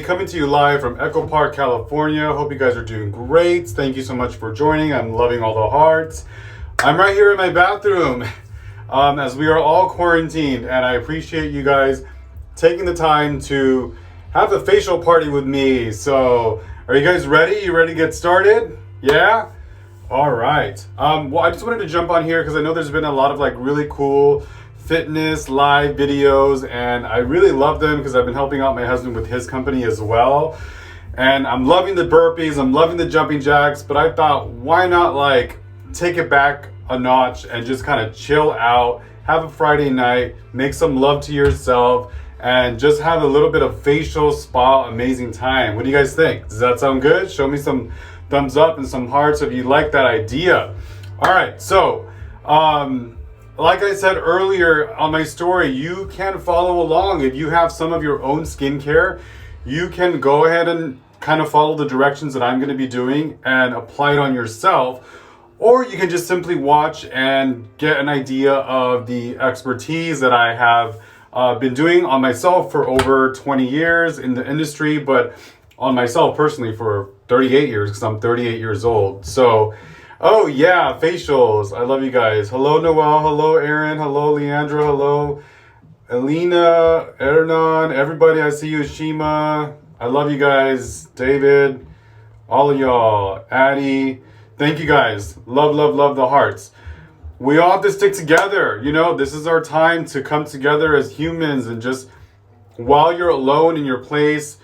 Coming to you live from Echo Park, California. Hope you guys are doing great. Thank you so much for joining. I'm loving all the hearts. I'm right here in my bathroom as we are all quarantined, and I appreciate you guys taking the time to have a facial party with me. So, are you guys ready? You ready to get started? Yeah? All right. Well, I just wanted to jump on here because I know there's been a lot of really cool fitness live videos, and I really love them because I've been helping out my husband with his company as well. And I'm loving the burpees, I'm loving the jumping jacks, but I thought, why not take it back a notch and just kind of chill out, have a Friday night, make some love to yourself, and just have a little bit of facial spa amazing time. What do you guys think? Does that sound good? Show me some thumbs up and some hearts if you like that idea. All right, so like I said earlier on my story, you can follow along. If you have some of your own skincare, you can go ahead and kind of follow the directions that I'm going to be doing and apply it on yourself. Or you can just simply watch and get an idea of the expertise that I have been doing on myself for over 20 years in the industry, but on myself personally for 38 years because I'm 38 years old. So oh yeah, facials. I love you guys. Hello, Noel. Hello, Aaron. Hello, Leandra. Hello, Elena, Ernan. Everybody, I see you. Shima. I love you guys. David. All of y'all. Addie. Thank you guys. Love, love, love the hearts. We all have to stick together. You know, this is our time to come together as humans, and just while you're alone in your place,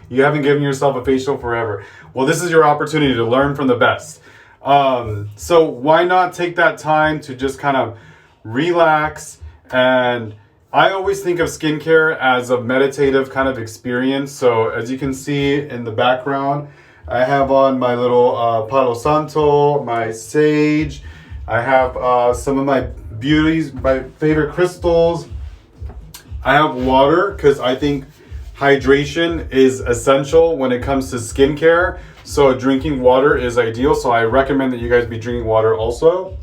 you haven't given yourself a facial forever. Well, this is your opportunity to learn from the best. So why not take that time to just kind of relax? And I always think of skincare as a meditative kind of experience. So as you can see in the background, I have on my little Palo Santo, my sage. I have some of my beauties, my favorite crystals. I have water because I think hydration is essential when it comes to skincare. So drinking water is ideal. So I recommend that you guys be drinking water also.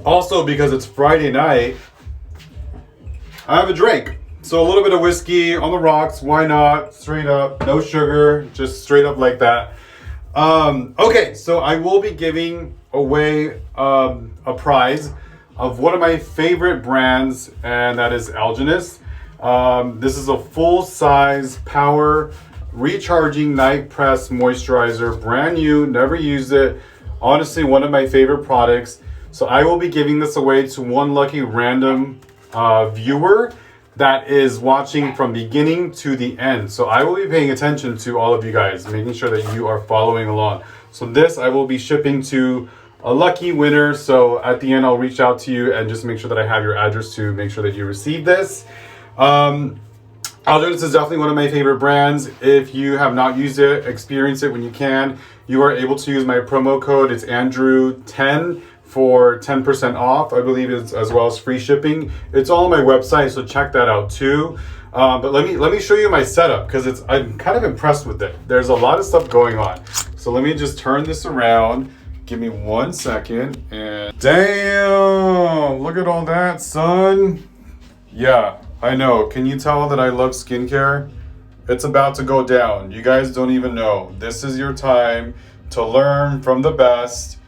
Also, because it's Friday night, I have a drink. So a little bit of whiskey on the rocks. Why not? Straight up, no sugar, just straight up like that. Okay, so I will be giving away a prize of one of my favorite brands, and that is Algenist. This is a full-size power recharging night press moisturizer, brand new, never used it. Honestly, one of my favorite products. So I will be giving this away to one lucky random viewer that is watching from beginning to the end. So I will be paying attention to all of you guys, making sure that you are following along. So this I will be shipping to a lucky winner. So at the end, I'll reach out to you and just make sure that I have your address to make sure that you receive this. Algenist is definitely one of my favorite brands. If you have not used it, experience it when you can. You are able to use my promo code. It's Andrew10 for 10% off. I believe it's as well as free shipping. It's all on my website, so check that out too. But let me show you my setup because I'm kind of impressed with it. There's a lot of stuff going on. So let me just turn this around. Give me 1 second. And damn, look at all that, son. Yeah, I know. Can you tell that I love skincare? It's about to go down. You guys don't even know. This is your time to learn from the best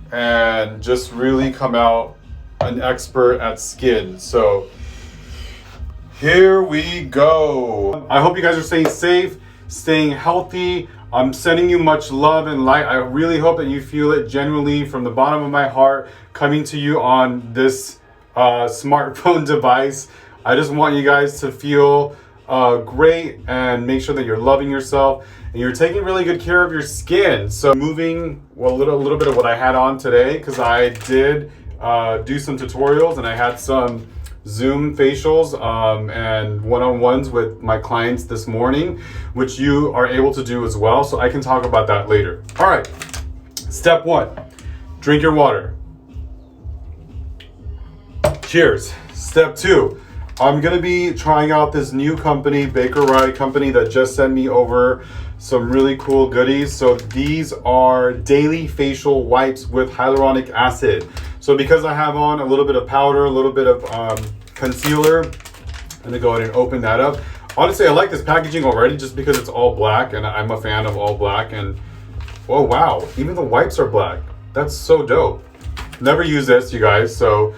and just really come out an expert at skin. So here we go. I hope you guys are staying safe, staying healthy. I'm sending you much love and light. I really hope that you feel it genuinely from the bottom of my heart coming to you on this smartphone device. I just want you guys to feel great and make sure that you're loving yourself and you're taking really good care of your skin. So moving a little bit of what I had on today, because I did do some tutorials and I had some Zoom facials and one-on-ones with my clients this morning, which you are able to do as well. So I can talk about that later. All right, step 1, drink your water. Cheers. Step 2, I'm gonna be trying out this new company, Baker Rye company, that just sent me over some really cool goodies. So these are daily facial wipes with hyaluronic acid. So because I have on a little bit of powder, a little bit of concealer, I'm gonna go ahead and open that up. honestly, I like this packaging already just because it's all black, and I'm a fan of all black. And oh wow, even the wipes are black. That's so dope. Never use this, you guys. So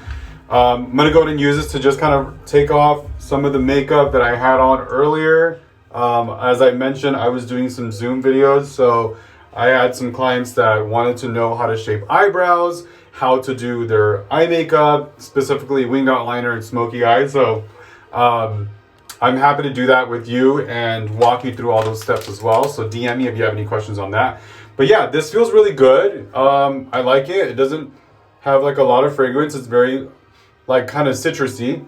I'm gonna go ahead and use this to just kind of take off some of the makeup that I had on earlier. As I mentioned, I was doing some Zoom videos, so I had some clients that wanted to know how to shape eyebrows, how to do their eye makeup, specifically winged outliner and smoky eyes. So I'm happy to do that with you and walk you through all those steps as well. So DM me if you have any questions on that. But yeah, this feels really good. I like it. It doesn't have like a lot of fragrance. It's very like kind of citrusy,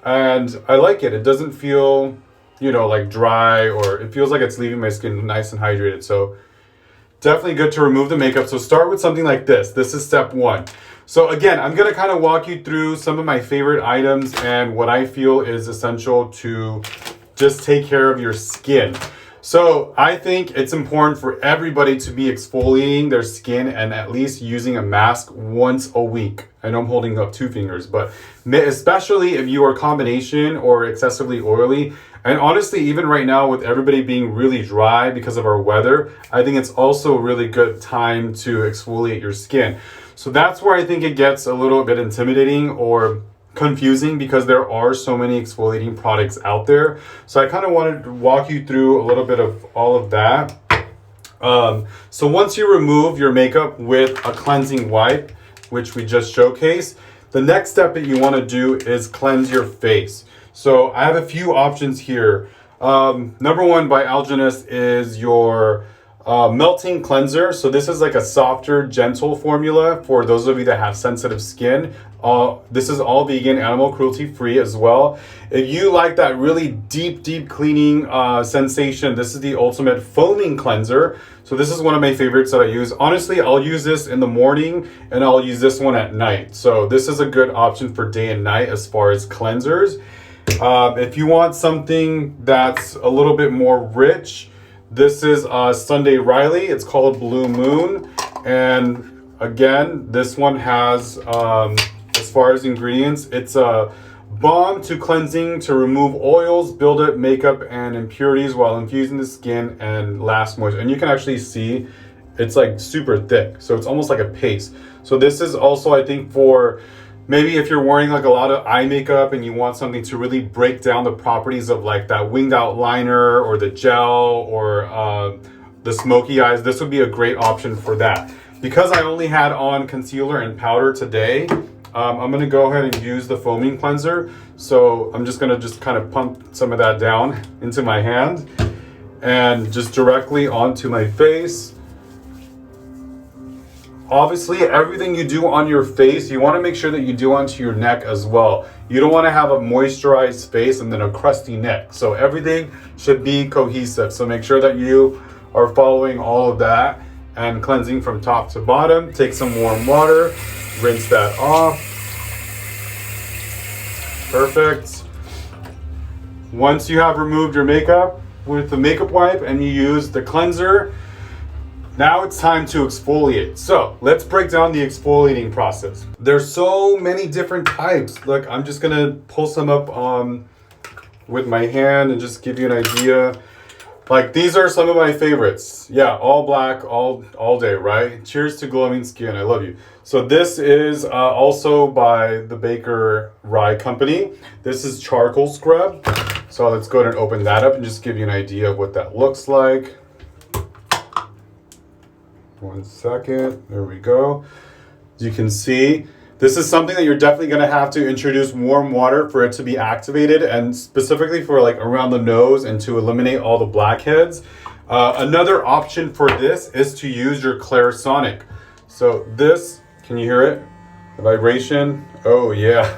and I like it. It doesn't feel, you know, like dry, or it feels like it's leaving my skin nice and hydrated. So definitely good to remove the makeup. So start with something like this. This is step one. So again, I'm going to kind of walk you through some of my favorite items and what I feel is essential to just take care of your skin. So I think it's important for everybody to be exfoliating their skin and at least using a mask once a week. I know I'm holding up two fingers, but especially if you are combination or excessively oily. And honestly, even right now with everybody being really dry because of our weather, I think it's also a really good time to exfoliate your skin. So that's where I think it gets a little bit intimidating or confusing because there are so many exfoliating products out there. So I kind of wanted to walk you through a little bit of all of that. So once you remove your makeup with a cleansing wipe, which we just showcased, the next step that you want to do is cleanse your face. So I have a few options here. Number one by Algenist is your melting cleanser. So this is like a softer, gentle formula for those of you that have sensitive skin. This is all vegan, animal cruelty free as well. If you like that really deep cleaning sensation, this is the ultimate foaming cleanser. So this is one of my favorites that I use. Honestly, I'll use this in the morning and I'll use this one at night. So this is a good option for day and night as far as cleansers. If you want something that's a little bit more rich, this is Sunday Riley. It's called Blue Moon. And again, this one has, as far as ingredients, it's a balm to cleansing to remove oils, buildup, makeup, and impurities while infusing the skin and last moisture. And you can actually see it's like super thick. So it's almost like a paste. So this is also, I think, for maybe if you're wearing like a lot of eye makeup and you want something to really break down the properties of like that winged out liner or the gel or the smoky eyes, this would be a great option for that. Because I only had on concealer and powder today, I'm gonna go ahead and use the foaming cleanser. So I'm just gonna kind of pump some of that down into my hand and just directly onto my face. Obviously, everything you do on your face, you want to make sure that you do onto your neck as well. You don't want to have a moisturized face and then a crusty neck. So everything should be cohesive. So make sure that you are following all of that and cleansing from top to bottom. Take some warm water, rinse that off. Perfect. Once you have removed your makeup with the makeup wipe and you use the cleanser, now it's time to exfoliate. So let's break down the exfoliating process. There's so many different types. Look, I'm just gonna pull some up with my hand and just give you an idea. Like these are some of my favorites. Yeah, all black, all day, right? Cheers to glowing skin. I love you. So this is also by the Baker Rye Company. This is charcoal scrub. So let's go ahead and open that up and just give you an idea of what that looks like. 1 second, there we go. As you can see, this is something that you're definitely gonna have to introduce warm water for it to be activated, and specifically for like around the nose and to eliminate all the blackheads. Another option for this is to use your Clarisonic. So this, can you hear it? The vibration, oh yeah.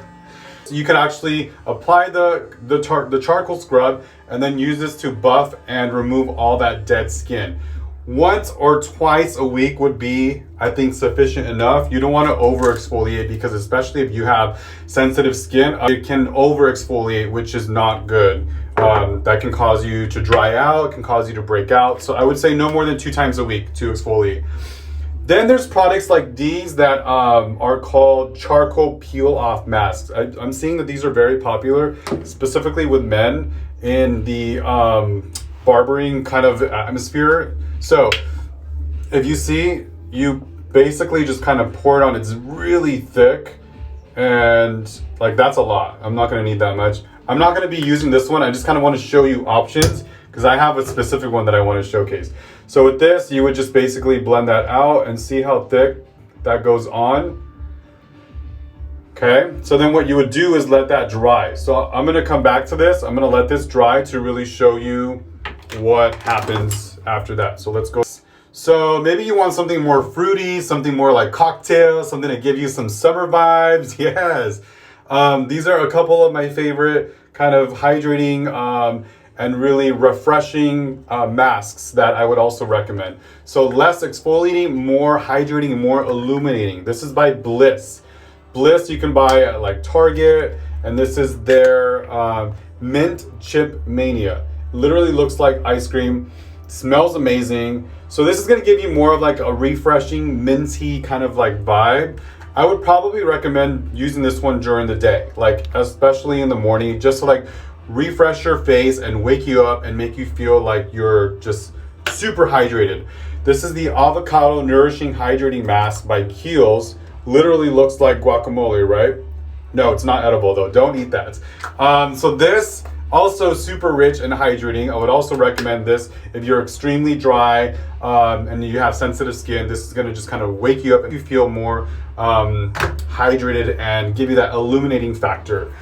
So you can actually apply the charcoal scrub and then use this to buff and remove all that dead skin. Once or twice a week would be, I think, sufficient enough. You don't want to over exfoliate because especially if you have sensitive skin, it can over exfoliate, which is not good. That can cause you to dry out, can cause you to break out. So I would say no more than 2 times a week to exfoliate. Then there's products like these that are called charcoal peel off masks. I'm seeing that these are very popular, specifically with men. in the barbering kind of atmosphere. So if you see, you basically just kind of pour it on. It's really thick, and like that's a lot. I'm not going to need that much. I'm not going to be using this one. I just kind of want to show you options because I have a specific one that I want to showcase. So with this, you would just basically blend that out and see how thick that goes on. Okay, so then what you would do is let that dry. So I'm gonna come back to this. I'm gonna let this dry to really show you what happens after that. So let's go. So maybe you want something more fruity, something more like cocktail, something to give you some summer vibes. Yes. These are a couple of my favorite kind of hydrating and really refreshing masks that I would also recommend. So less exfoliating, more hydrating, more illuminating. This is by Bliss. Bliss you can buy at like Target, and this is their Mint Chip Mania. Literally looks like ice cream, smells amazing. So this is gonna give you more of like a refreshing, minty kind of like vibe. I would probably recommend using this one during the day, like especially in the morning, just to like refresh your face and wake you up and make you feel like you're just super hydrated. This is the Avocado Nourishing Hydrating Mask by Kiehl's. Literally looks like guacamole, right? No, it's not edible though. Don't eat that. So this also super rich and hydrating. I would also recommend this if you're extremely dry and you have sensitive skin. This is gonna just kind of wake you up and you feel more hydrated and give you that illuminating factor.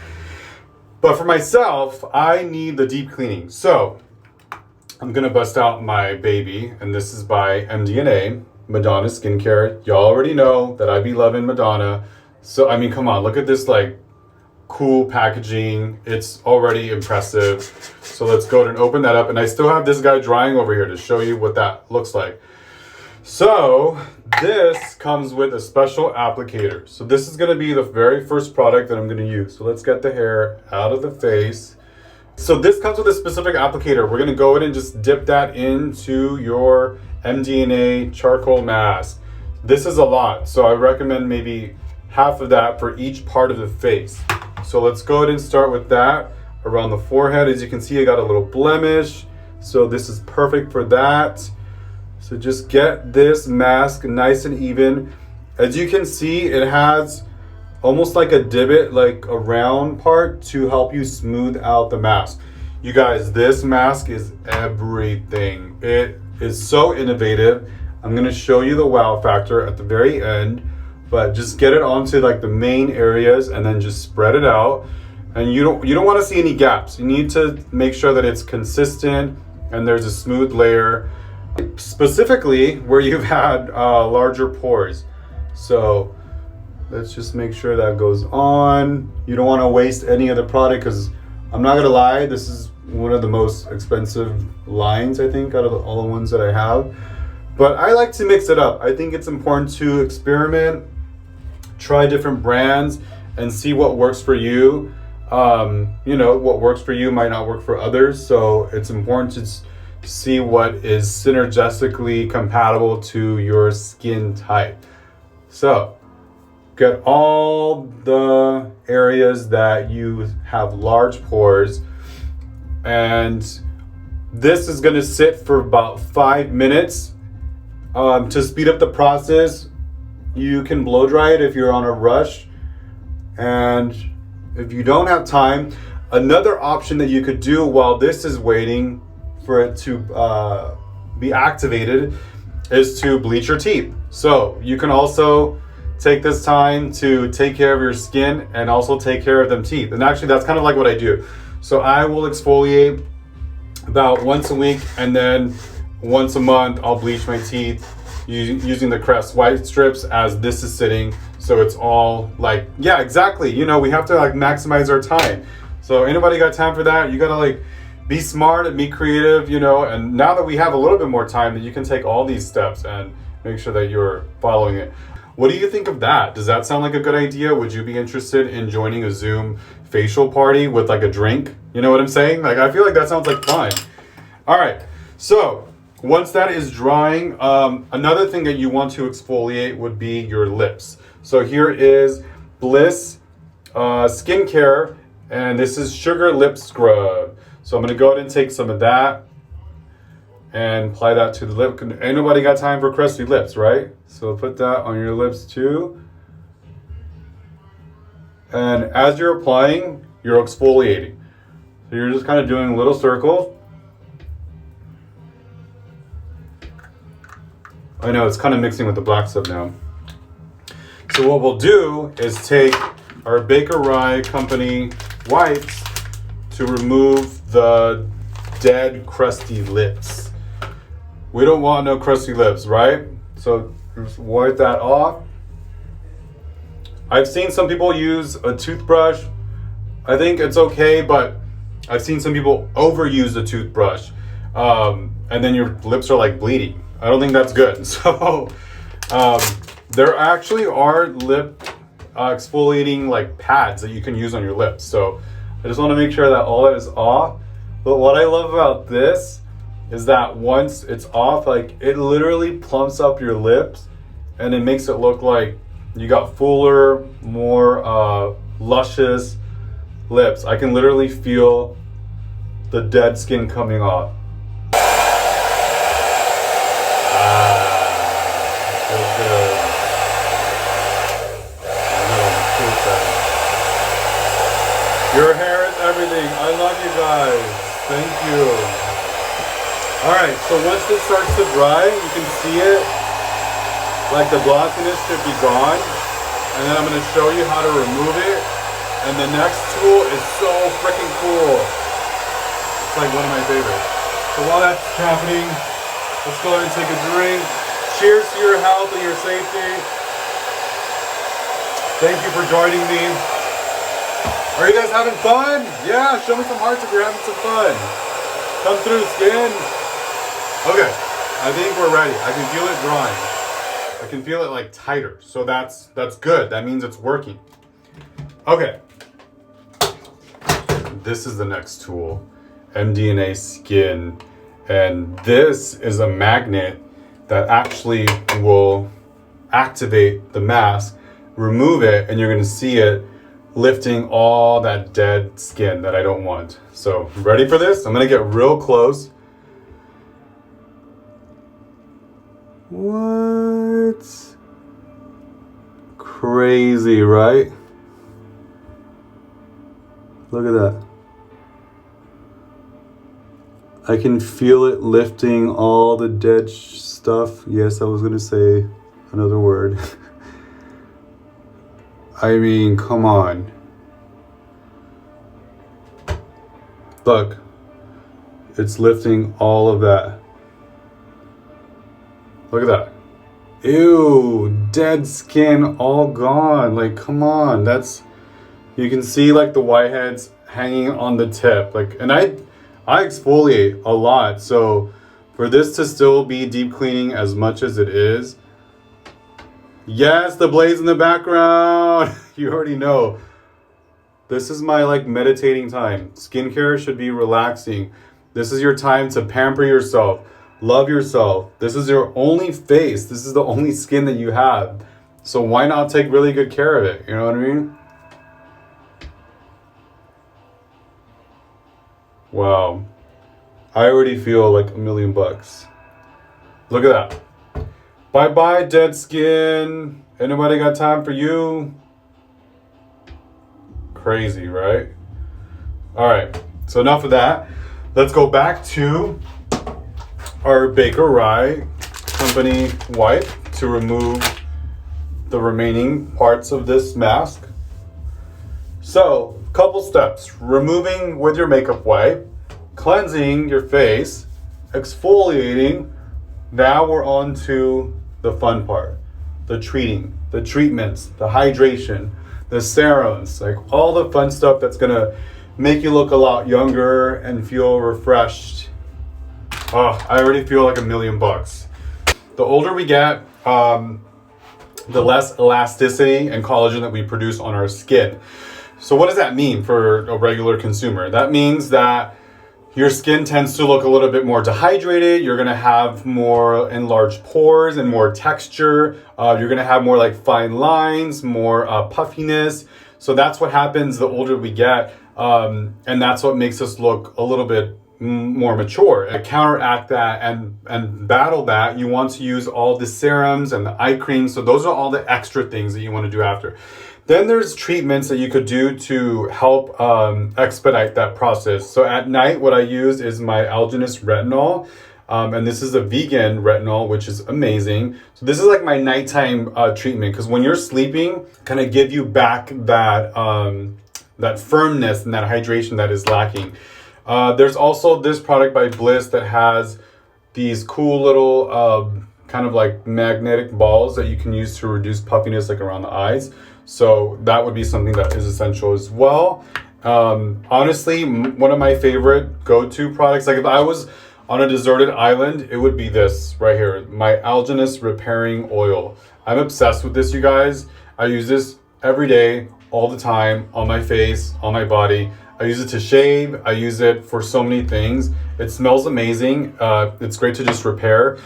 But for myself, I need the deep cleaning. So I'm gonna bust out my baby, and this is by Mdna. Madonna skincare. Y'all already know that I be loving Madonna. So, I mean, come on, look at this like cool packaging. It's already impressive. So let's go ahead and open that up. And I still have this guy drying over here to show you what that looks like. So this comes with a special applicator. So this is gonna be the very first product that I'm gonna use. So let's get the hair out of the face. So this comes with a specific applicator. We're gonna go ahead and just dip that into your Mdna charcoal mask. This is a lot, so I recommend maybe half of that for each part of the face. So let's go ahead and start with that around the forehead. As you can see, I got a little blemish, so this is perfect for that. So just get this mask nice and even. As you can see, it has almost like a divot, like a round part to help you smooth out the mask. You guys, this mask is everything. It is so innovative. I'm gonna show you the wow factor at the very end, but just get it onto like the main areas and then just spread it out. And you don't want to see any gaps. You need to make sure that it's consistent and there's a smooth layer, specifically where you've had larger pores. So let's just make sure that goes on. You don't want to waste any of the product because I'm not gonna lie, this is one of the most expensive lines, I think, out of all the ones that I have. But I like to mix it up. I think it's important to experiment, try different brands, and see what works for you. You know, what works for you might not work for others. So it's important to see what is synergistically compatible to your skin type. So get all the areas that you have large pores, and this is going to sit for about 5 minutes. To speed up the process, you can blow dry it if you're on a rush, and if you don't have time, another option that you could do while this is waiting for it to be activated is to bleach your teeth. So you can also take this time to take care of your skin and also take care of them teeth. And actually that's kind of like what I do. So I will exfoliate about once a week, and then once a month I'll bleach my teeth using the Crest white strips as this is sitting. So it's all like, yeah, exactly. You know, we have to like maximize our time. So anybody got time for that? You gotta like be smart and be creative, you know, and now that we have a little bit more time, that you can take all these steps and make sure that you're following it. What do you think of that? Does that sound like a good idea? Would you be interested in joining a Zoom facial party with like a drink? You know what I'm saying? Like, I feel like that sounds like fun. All right, so once that is drying, another thing that you want to exfoliate would be your lips. So here is Bliss Skincare, and this is Sugar Lip Scrub. So I'm gonna go ahead and take some of that and apply that to the lip. Ain't nobody got time for crusty lips, right? So put that on your lips too. And as you're applying, you're exfoliating. So you're just kind of doing little circles. I know it's kind of mixing with the black stuff now. So what we'll do is take our Baker Rye Company wipes to remove the dead crusty lips. We don't want no crusty lips, right? So just wipe that off. I've seen some people use a toothbrush. I think it's okay, but I've seen some people overuse the toothbrush, and then your lips are like bleeding. I don't think that's good. So there actually are lip exfoliating like pads that you can use on your lips. So I just want to make sure that all that is off. But what I love about this is that once it's off, like it literally plumps up your lips and it makes it look like you got fuller, more luscious lips. I can literally feel the dead skin coming off. Feels good. Your hair is everything. I love you guys. Thank you. Alright, so once this starts to dry, you can see it. Like the glossiness should be gone. And then I'm going to show you how to remove it. And the next tool is so freaking cool. It's like one of my favorites. So while that's happening, let's go ahead and take a drink. Cheers to your health and your safety. Thank you for joining me. Are you guys having fun? Yeah, show me some hearts if you're having some fun. Come through, skin. Okay, I think we're ready. I can feel it drying. I can feel it like tighter. So that's good. That means it's working. Okay. This is the next tool. Mdna Skin. And this is a magnet that actually will activate the mask, remove it, and you're gonna see it lifting all that dead skin that I don't want. So, ready for this? I'm gonna get real close. What? Crazy, right? Look at that. I can feel it lifting all the dead stuff. Yes, I was gonna say another word. I mean, come on. Look, it's lifting all of that. Look at that. Ew, dead skin all gone. Like, come on. That's, you can see like the whiteheads hanging on the tip. Like, and I exfoliate a lot. So for this to still be deep cleaning as much as it is, yes, the blaze in the background. You already know. This is my like meditating time. Skincare should be relaxing. This is your time to pamper yourself. Love yourself. This is your only face. This is the only skin that you have. So why not take really good care of it? You know what I mean? Wow. I already feel like $1,000,000. Look at that. Bye-bye, dead skin. Anybody got time for you? Crazy, right? All right, so enough of that. Let's go back to our Baker Rye Company wipe to remove the remaining parts of this mask. So, couple steps. Removing with your makeup wipe, cleansing your face, exfoliating. Now we're on to the fun part, the treating, the treatments, the hydration, the serums, like all the fun stuff that's gonna make you look a lot younger and feel refreshed. Oh, I already feel like $1,000,000. The older we get, the less elasticity and collagen that we produce on our skin. So what does that mean for a regular consumer? That means that your skin tends to look a little bit more dehydrated. You're gonna have more enlarged pores and more texture. You're gonna have more like fine lines, more puffiness. So that's what happens the older we get. And that's what makes us look a little bit more mature. To counteract that and battle that, you want to use all the serums and the eye creams. So those are all the extra things that you want to do after. Then there's treatments that you could do to help expedite that process. So at night, what I use is my alginous retinol. And this is a vegan retinol, which is amazing. So this is like my nighttime treatment, because when you're sleeping, kind of give you back that that firmness and that hydration that is lacking. There's also this product by Bliss that has these cool little kind of like magnetic balls that you can use to reduce puffiness like around the eyes. So that would be something that is essential as well. Honestly, one of my favorite go-to products, like if I was on a deserted island, it would be this right here, my alginous repairing oil. I'm obsessed with this, you guys. I use this every day, all the time, on my face, on my body. I use it to shave. I use it for so many things. It smells amazing. It's great to just repair.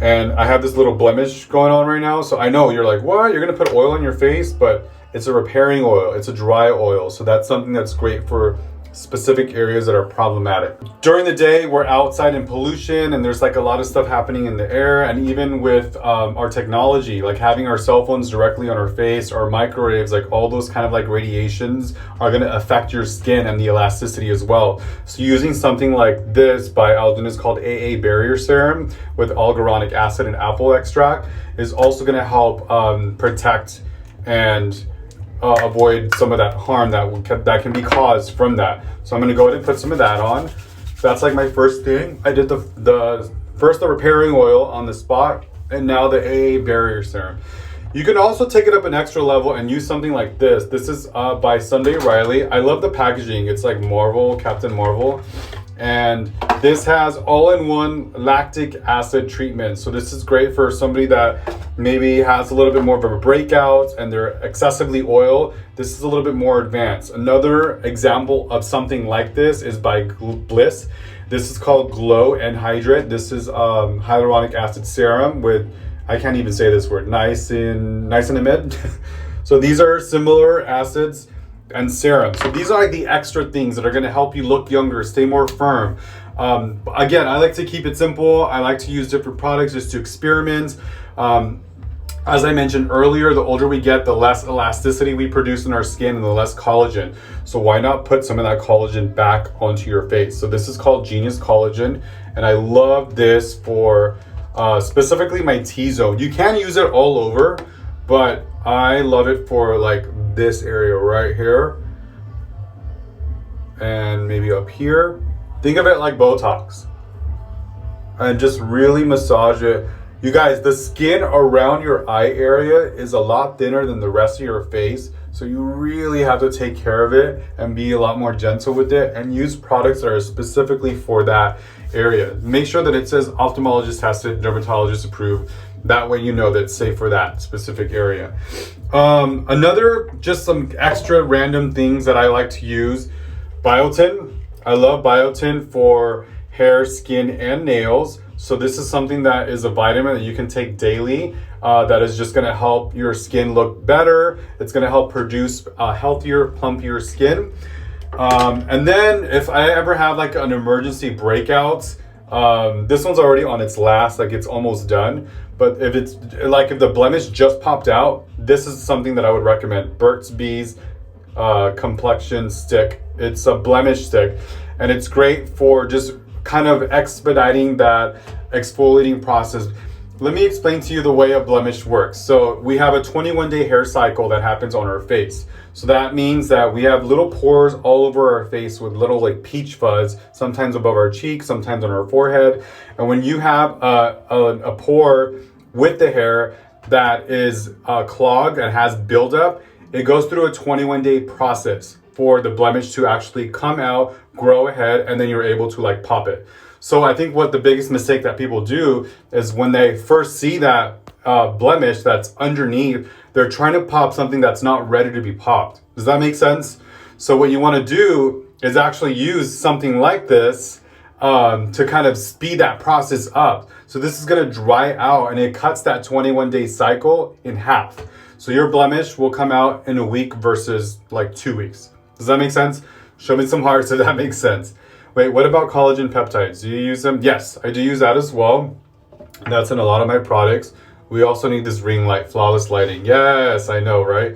And I have this little blemish going on right now. So I know you're like, what? You're gonna put oil on your face? But it's a repairing oil. It's a dry oil. So that's something that's great for specific areas that are problematic. During the day, we're outside in pollution and there's like a lot of stuff happening in the air, and even with our technology, like having our cell phones directly on our face or microwaves, like all those kind of like radiations are going to affect your skin and the elasticity as well. So using something like this by Alginus called AA Barrier Serum with hyaluronic acid and apple extract is also going to help protect and avoid some of that harm that can be caused from that. So I'm going to go ahead and put some of that on. So that's like my first thing. I did the repairing oil on the spot, and now the AA Barrier Serum. You can also take it up an extra level and use something like this. This is by Sunday Riley. I love the packaging. It's like Marvel, Captain Marvel. And this has all-in-one lactic acid treatment. So this is great for somebody that maybe has a little bit more of a breakout and they're excessively oil. This is a little bit more advanced. Another example of something like this is by Bliss. This is called Glo and Hydra. This is hyaluronic acid serum with, I can't even say this word, niacinamide. So these are similar acids and serum. So these are like the extra things that are going to help you look younger, stay more firm. Again, I like to keep it simple. I like to use different products just to experiment. As I mentioned earlier, the older we get, the less elasticity we produce in our skin and the less collagen. So why not put some of that collagen back onto your face? So this is called Genius Collagen, and I love this for specifically my T-zone. You can use it all over, but I love it for like this area right here and maybe up here. Think of it like Botox and just really massage it. You guys, the skin around your eye area is a lot thinner than the rest of your face, so you really have to take care of it and be a lot more gentle with it and use products that are specifically for that area. Make sure that it says ophthalmologist tested, dermatologist approved. That way you know that it's safe for that specific area. Just some extra random things that I like to use. Biotin. I love Biotin for hair, skin, and nails. So this is something that is a vitamin that you can take daily that is just going to help your skin look better. It's going to help produce a healthier, plumpier skin. And then if I ever have like an emergency breakout, this one's already on its last, like it's almost done. But if the blemish just popped out, this is something that I would recommend. Burt's Bees Complexion stick. It's a blemish stick, and it's great for just kind of expediting that exfoliating process. Let me explain to you the way a blemish works. So we have a 21-day hair cycle that happens on our face. So that means that we have little pores all over our face with little like peach fuzz, sometimes above our cheeks, sometimes on our forehead. And when you have a pore with the hair that is clogged and has buildup, it goes through a 21-day process for the blemish to actually come out, grow ahead, and then you're able to like pop it. So I think what the biggest mistake that people do is when they first see that blemish that's underneath, they're trying to pop something that's not ready to be popped. Does that make sense? So what you want to do is actually use something like this to kind of speed that process up. So this is going to dry out and it cuts that 21-day cycle in half. So your blemish will come out in a week versus like 2 weeks. Does that make sense? Show me some hearts if that makes sense. Wait, what about collagen peptides? Do you use them? Yes, I do use that as well. That's in a lot of my products. We also need this ring light, flawless lighting. Yes, I know, right?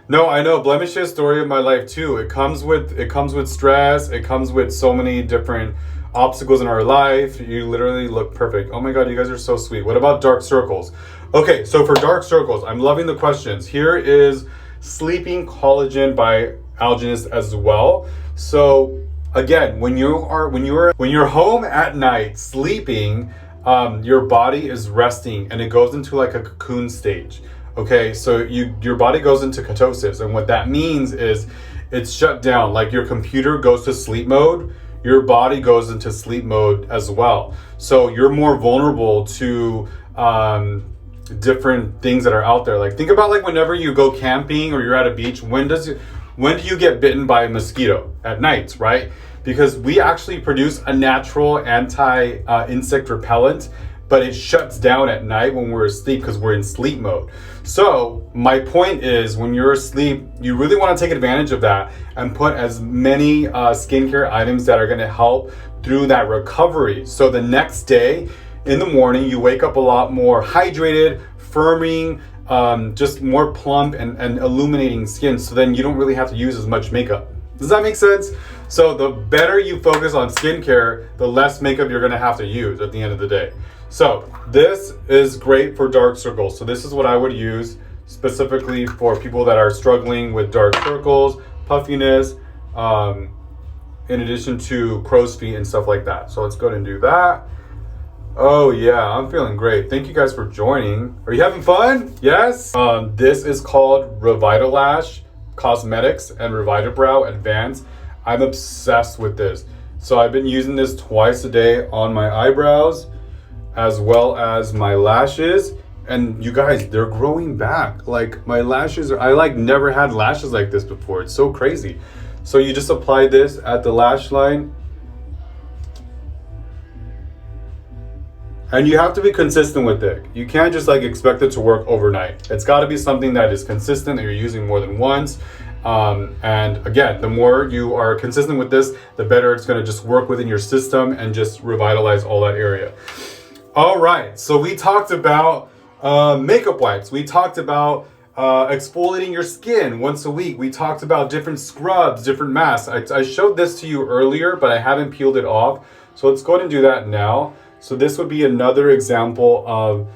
No, I know. Blemish is story of my life too. It comes with stress. It comes with so many different obstacles in our life. You literally look perfect. Oh my God, you guys are so sweet. What about dark circles? Okay, so for dark circles, I'm loving the questions. Here is Sleeping Collagen by Algenist as well. So again, when you're home at night sleeping, your body is resting and it goes into like a cocoon stage. Okay, so your body goes into ketosis, and what that means is it's shut down. Like your computer goes to sleep mode, your body goes into sleep mode as well. So you're more vulnerable to different things that are out there. Like think about like whenever you go camping or you're at a beach, when do you get bitten by a mosquito? At night, right? Because we actually produce a natural anti-insect repellent, but it shuts down at night when we're asleep because we're in sleep mode. So my point is, when you're asleep, you really want to take advantage of that and put as many skincare items that are going to help through that recovery. So the next day in the morning, you wake up a lot more hydrated, firming, just more plump and illuminating skin. So then you don't really have to use as much makeup. Does that make sense? So the better you focus on skincare, the less makeup you're going to have to use at the end of the day. So this is great for dark circles. So this is what I would use specifically for people that are struggling with dark circles, puffiness, in addition to crow's feet and stuff like that. So let's go ahead and do that. Oh yeah, I'm feeling great. Thank you guys for joining. Are you having fun? Yes. This is called Revitalash Cosmetics and Revita Advanced. I'm obsessed with this. So I've been using this twice a day on my eyebrows as well as my lashes, and you guys, they're growing back. Like my lashes I like never had lashes like this before. It's so crazy. So you just apply this at the lash line, and you have to be consistent with it. You can't just like expect it to work overnight. It's got to be something that is consistent, that you're using more than once. And again, the more you are consistent with this, the better it's going to just work within your system and just revitalize all that area. All right, so we talked about makeup wipes. We talked about exfoliating your skin once a week. We talked about different scrubs, different masks. I showed this to you earlier, but I haven't peeled it off. So let's go ahead and do that now. So this would be another example of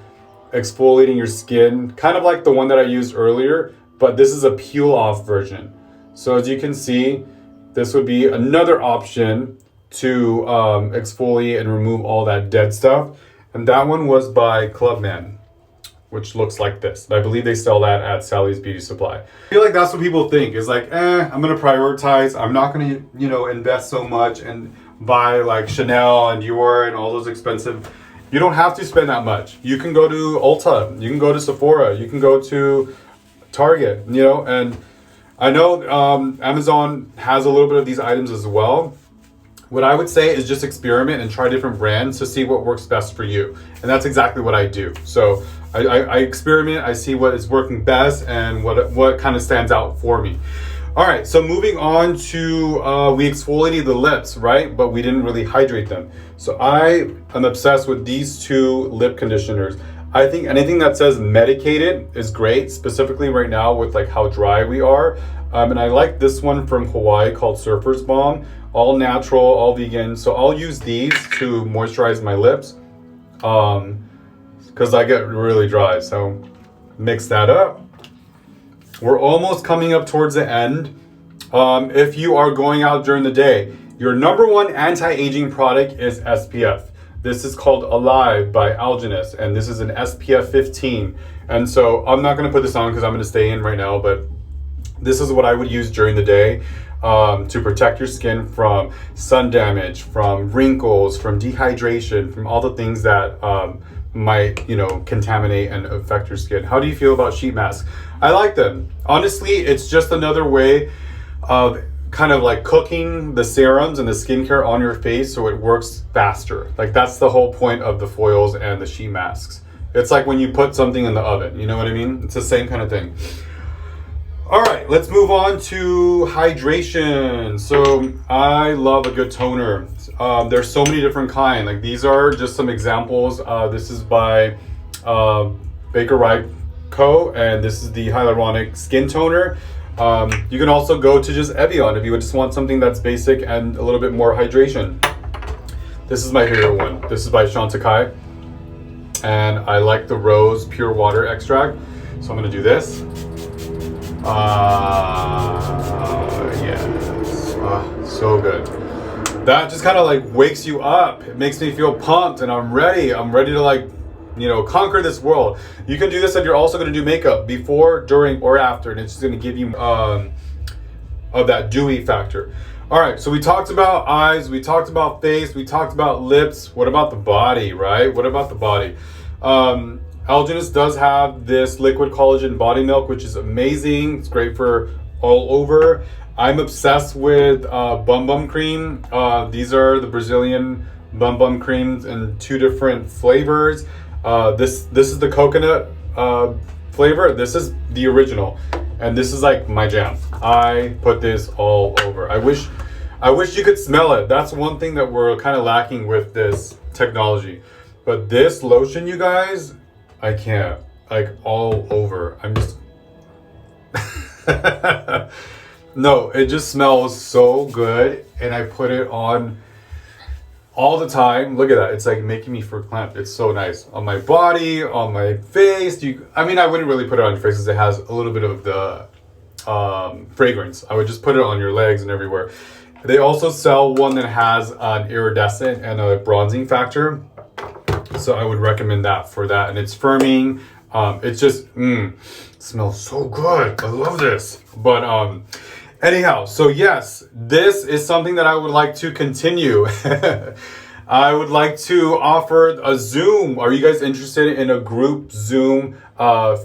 exfoliating your skin, kind of like the one that I used earlier, but this is a peel off version. So as you can see, this would be another option to exfoliate and remove all that dead stuff. And that one was by Clubman, which looks like this. I believe they sell that at Sally's Beauty Supply. I feel like that's what people think, is like, I'm gonna prioritize. I'm not gonna, invest so much and buy like Chanel and Dior and all those expensive. You don't have to spend that much. You can go to Ulta, you can go to Sephora, you can go to Target, and I know Amazon has a little bit of these items as well. What I would say is just experiment and try different brands to see what works best for you. And that's exactly what I do. So I experiment, I see what is working best and what kind of stands out for me. All right, so moving on to, we exfoliated the lips, right? But we didn't really hydrate them. So I am obsessed with these two lip conditioners. I think anything that says medicated is great, specifically right now with like how dry we are. And I like this one from Hawaii called Surfer's Balm. All natural, all vegan. So I'll use these to moisturize my lips because I get really dry. So mix that up. We're almost coming up towards the end. If you are going out during the day, your number one anti-aging product is SPF. This is called Alive by Algenist, and this is an SPF 15. And so I'm not going to put this on because I'm going to stay in right now, but this is what I would use during the day to protect your skin from sun damage, from wrinkles, from dehydration, from all the things that might, contaminate and affect your skin. How do you feel about sheet masks? I like them. Honestly, it's just another way of kind of like cooking the serums and the skincare on your face so it works faster. Like that's the whole point of the foils and the sheet masks. It's like when you put something in the oven, you know what I mean? It's the same kind of thing. All right, let's move on to hydration. So I love a good toner. There's so many different kinds. Like these are just some examples. This is by Baker Co. And this is the Hyaluronic Skin Toner. You can also go to just Evian if you just want something that's basic and a little bit more hydration. This is my favorite one. This is by Chantecaille. And I like the rose pure water extract. So I'm gonna do this. Yes. So good. That just kind of like wakes you up. It makes me feel pumped and I'm ready. I'm ready to like, you know, conquer this world. You can do this if you're also going to do makeup before, during, or after, and it's just going to give you of that dewy factor. All right, so we talked about eyes, we talked about face, we talked about lips. What about the body, right? What about the body? Algenist does have this liquid collagen body milk, which is amazing. It's great for all over. I'm obsessed with Bum Bum cream. These are the Brazilian Bum Bum creams in 2 different flavors. This is the coconut flavor. This is the original, and this is like my jam. I put this all over. I wish you could smell it. That's one thing that we're kind of lacking with this technology. But this lotion, you guys, I can't. Like all over. I'm just no, it just smells so good, and I put it on all the time. Look at that. It's like making me verklempt. It's so nice. On my body, on my face. I mean, I wouldn't really put it on your face because it has a little bit of the fragrance. I would just put it on your legs and everywhere. They also sell one that has an iridescent and a bronzing factor. So I would recommend that for that. And it's firming. It's just, smells so good. I love this. But anyhow, so yes, this is something that I would like to continue. I would like to offer a Zoom. Are you guys interested in a group Zoom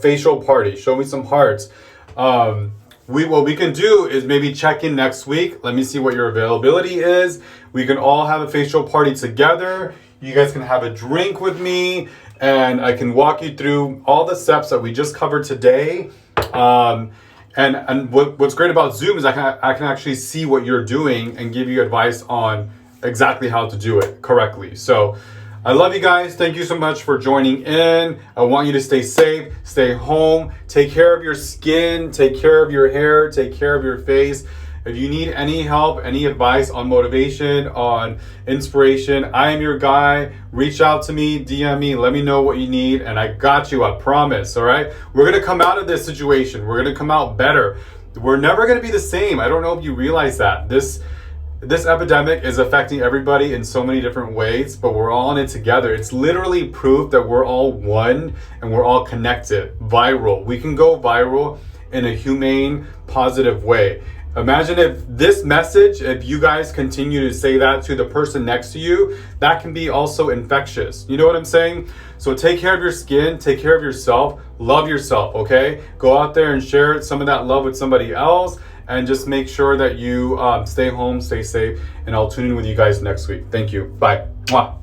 facial party? Show me some hearts. What we can do is maybe check in next week. Let me see what your availability is. We can all have a facial party together. You guys can have a drink with me, and I can walk you through all the steps that we just covered today. And what's great about Zoom is I can actually see what you're doing and give you advice on exactly how to do it correctly. So I love you guys. Thank you so much for joining in. I want you to stay safe, stay home, take care of your skin, take care of your hair, take care of your face. If you need any help, any advice on motivation, on inspiration, I am your guy. Reach out to me, DM me, let me know what you need, and I got you, I promise, all right? We're gonna come out of this situation. We're gonna come out better. We're never gonna be the same. I don't know if you realize that. This epidemic is affecting everybody in so many different ways, but we're all in it together. It's literally proof that we're all one and we're all connected. Viral. We can go viral in a humane, positive way. Imagine if this message, if you guys continue to say that to the person next to you, that can be also infectious. You know what I'm saying? So take care of your skin, take care of yourself, love yourself, okay? Go out there and share some of that love with somebody else, and just make sure that you stay home, stay safe, and I'll tune in with you guys next week. Thank you. Bye. Mwah.